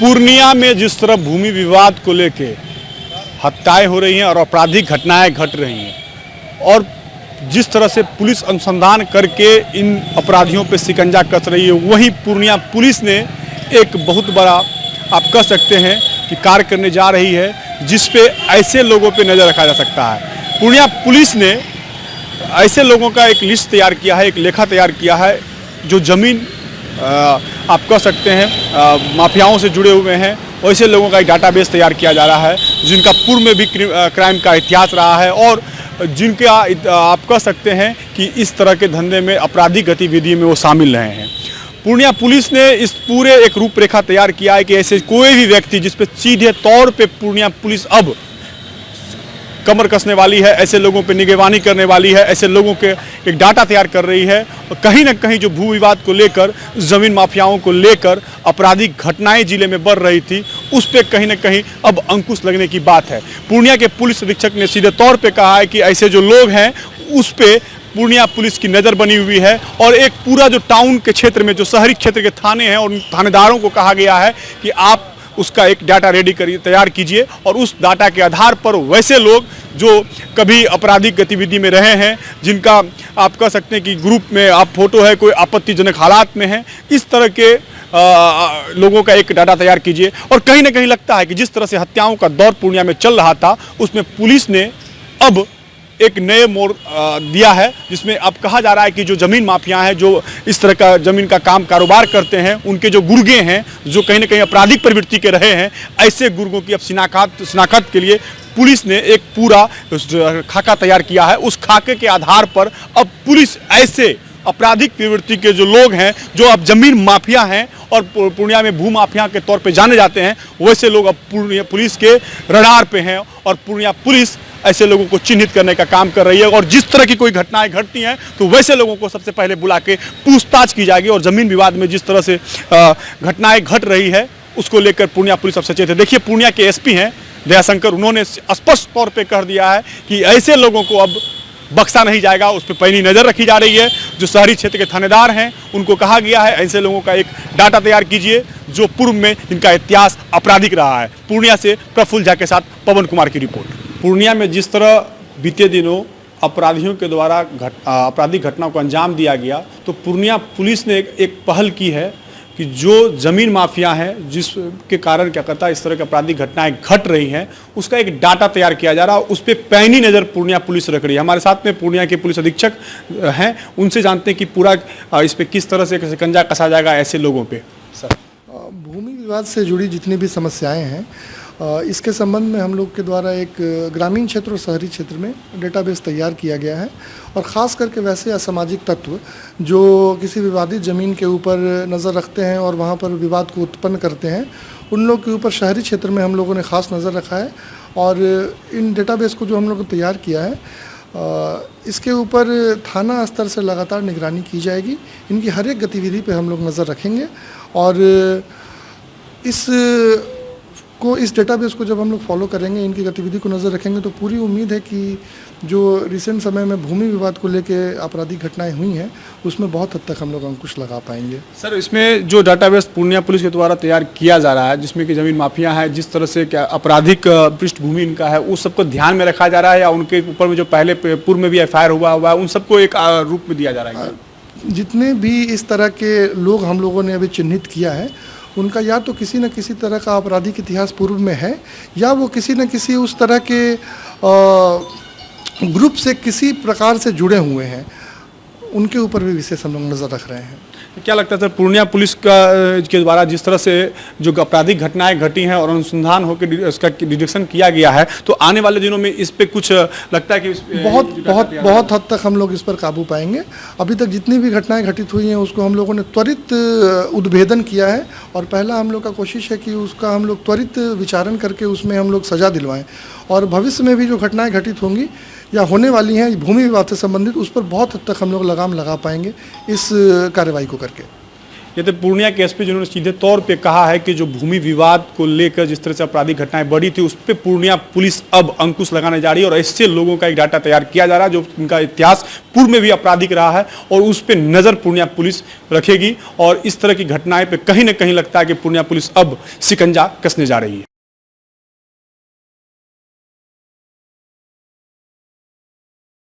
पूर्णिया में जिस तरह भूमि विवाद को लेके हत्याएं हो रही हैं और आपराधिक घटनाएं घट रही हैं और जिस तरह से पुलिस अनुसंधान करके इन अपराधियों पे शिकंजा कस रही है, वहीं पूर्णिया पुलिस ने एक बहुत बड़ा आप कह सकते हैं कि कार्य करने जा रही है, जिस पे ऐसे लोगों पे नज़र रखा जा सकता है। पूर्णिया पुलिस ने ऐसे लोगों का एक लिस्ट तैयार किया है, एक लेखा तैयार किया है जो ज़मीन आप कह सकते हैं माफियाओं से जुड़े हुए हैं। वैसे लोगों का एक डाटाबेस तैयार किया जा रहा है जिनका पूर्व में भी क्राइम का इतिहास रहा है और जिनका आप कह सकते हैं कि इस तरह के धंधे में आपराधिक गतिविधि में वो शामिल रहे हैं। पूर्णिया पुलिस ने इस पूरे एक रूपरेखा तैयार किया है कि ऐसे कोई भी व्यक्ति जिस पे सीधे तौर पे पूर्णिया पुलिस अब कमर कसने वाली है, ऐसे लोगों पे निगरानी करने वाली है, ऐसे लोगों के एक डाटा तैयार कर रही है। और कहीं ना कहीं जो भू विवाद को लेकर, ज़मीन माफियाओं को लेकर आपराधिक घटनाएं जिले में बढ़ रही थी, उस पर कहीं ना कहीं अब अंकुश लगने की बात है। पूर्णिया के पुलिस अधीक्षक ने सीधे तौर पे कहा है कि ऐसे जो लोग हैं उस पर पूर्णिया पुलिस की नज़र बनी हुई है और एक पूरा जो टाउन के क्षेत्र में जो शहरी क्षेत्र के थाने हैं और थानेदारों को कहा गया है कि आप उसका एक डाटा रेडी करिए, तैयार कीजिए और उस डाटा के आधार पर वैसे लोग जो कभी आपराधिक गतिविधि में रहे हैं, जिनका आप कह सकते हैं कि ग्रुप में आप फोटो है, कोई आपत्तिजनक हालात में है, इस तरह के लोगों का एक डाटा तैयार कीजिए। और कहीं ना कहीं लगता है कि जिस तरह से हत्याओं का दौर पूर्णिया में चल रहा था, उसमें पुलिस ने अब एक नए मोड़ दिया है, जिसमें अब कहा जा रहा है कि जो ज़मीन माफिया हैं, जो इस तरह का ज़मीन का कारोबार करते हैं, उनके जो गुर्गे हैं, जो कहीं ना कहीं आपराधिक प्रवृत्ति के रहे हैं, ऐसे गुर्गों की अब शिनाख्त के लिए पुलिस ने एक पूरा खाका तैयार किया है। उस खाके के आधार पर अब पुलिस ऐसे आपराधिक प्रवृत्ति के जो लोग हैं, जो अब ज़मीन माफिया हैं और पूर्णिया में भू माफिया के तौर पे जाने जाते हैं, वैसे लोग अब पूर्णिया पुलिस के रडार पे हैं और पूर्णिया पुलिस ऐसे लोगों को चिन्हित करने का काम कर रही है। और जिस तरह की कोई घटनाएं घटती हैं तो वैसे लोगों को सबसे पहले बुला के पूछताछ की जाएगी और ज़मीन विवाद में जिस तरह से घटनाएं घट रही है उसको लेकर पूर्णिया पुलिस अब सचेत है। देखिए, पूर्णिया के एसपी हैं दयाशंकर, उन्होंने स्पष्ट तौर पर कह दिया है कि ऐसे लोगों को अब बख्शा नहीं जाएगा, उस पर पैनी नज़र रखी जा रही है। जो शहरी क्षेत्र के थानेदार हैं उनको कहा गया है ऐसे लोगों का एक डाटा तैयार कीजिए जो पूर्व में इनका इतिहास आपराधिक रहा है। पूर्णिया से प्रफुल्ल झा के साथ पवन कुमार की रिपोर्ट। पूर्णिया में जिस तरह बीते दिनों अपराधियों के द्वारा आपराधिक घटनाओं को अंजाम दिया गया, तो पूर्णिया पुलिस ने एक पहल की है कि जो ज़मीन माफिया हैं, जिसके कारण क्या कहता है इस तरह की आपराधिक घटनाएं घट रही हैं, उसका एक डाटा तैयार किया जा रहा है। उस पर पैनी नज़र पूर्णिया पुलिस रख रही है। हमारे साथ में पूर्णिया के पुलिस अधीक्षक हैं, उनसे जानते हैं कि पूरा इस पर किस तरह से शिकंजा कसा जाएगा ऐसे लोगों पर। सर, भूमि विवाद से जुड़ी जितनी भी समस्याएं हैं, इसके संबंध में हम लोग के द्वारा एक ग्रामीण क्षेत्र और शहरी क्षेत्र में डेटाबेस तैयार किया गया है और ख़ास करके वैसे असामाजिक तत्व जो किसी विवादित ज़मीन के ऊपर नज़र रखते हैं और वहाँ पर विवाद को उत्पन्न करते हैं, उन लोग के ऊपर शहरी क्षेत्र में हम लोगों ने ख़ास नज़र रखा है। और इन डेटाबेस को जो हम लोगों ने तैयार किया है, इसके ऊपर थाना स्तर से लगातार निगरानी की जाएगी। इनकी हर एक गतिविधि पे हम लोग नज़र रखेंगे और इस डेटाबेस को जब हम लोग फॉलो करेंगे, इनकी गतिविधि को नज़र रखेंगे, तो पूरी उम्मीद है कि जो रिसेंट समय में भूमि विवाद को लेके आपराधिक घटनाएं हुई हैं, उसमें बहुत हद तक हम लोग अंकुश लगा पाएंगे। सर, इसमें जो डाटाबेस पूर्णिया पुलिस के द्वारा तैयार किया जा रहा है, जिसमें कि ज़मीन माफिया है, जिस तरह से क्या आपराधिक पृष्ठभूमि इनका है, उस सबको ध्यान में रखा जा रहा है या उनके ऊपर में जो पहले पूर्व में भी FIR हुआ है उन सबको एक रूप में दिया जा रहा है? जितने भी इस तरह के लोग हम लोगों ने अभी चिन्हित किया है, उनका या तो किसी न किसी तरह का आपराधिक इतिहास पूर्व में है या वो किसी न किसी उस तरह के ग्रुप से किसी प्रकार से जुड़े हुए हैं। उनके ऊपर भी विशेष हम लोग नज़र रख रहे हैं। क्या लगता है सर, पूर्णिया पुलिस के द्वारा जिस तरह से जो आपराधिक घटनाएं घटी हैं और अनुसंधान होकर इसका डिटेक्शन किया गया है, तो आने वाले दिनों में इस पे कुछ लगता है कि बहुत हद तक हम लोग इस पर काबू पाएंगे। अभी तक जितनी भी घटनाएं घटित हुई हैं उसको हम लोगों ने त्वरित उद्भेदन किया है और पहला हम लोग का कोशिश है कि उसका हम लोग त्वरित विचारण करके उसमें हम लोग सजा दिलवाएं और भविष्य में भी जो घटनाएं घटित होंगी या होने वाली हैं भूमि विवाद से संबंधित, उस पर बहुत हद तक हम लोग लगाम लगा पाएंगे इस कार्रवाई को करके। ये तो पूर्णिया के एसपी जिन्होंने सीधे तौर पे कहा है कि जो भूमि विवाद को लेकर जिस तरह से आपराधिक घटनाएं बढ़ी थी उस पर पूर्णिया पुलिस अब अंकुश लगाने जा रही है और इससे लोगों का एक डाटा तैयार किया जा रहा है जो उनका इतिहास पूर्व में भी आपराधिक रहा है और उस पर नजर पूर्णिया पुलिस रखेगी और इस तरह की घटनाएं पे कहीं ना कहीं लगता है कि पूर्णिया पुलिस अब शिकंजा कसने जा रही है।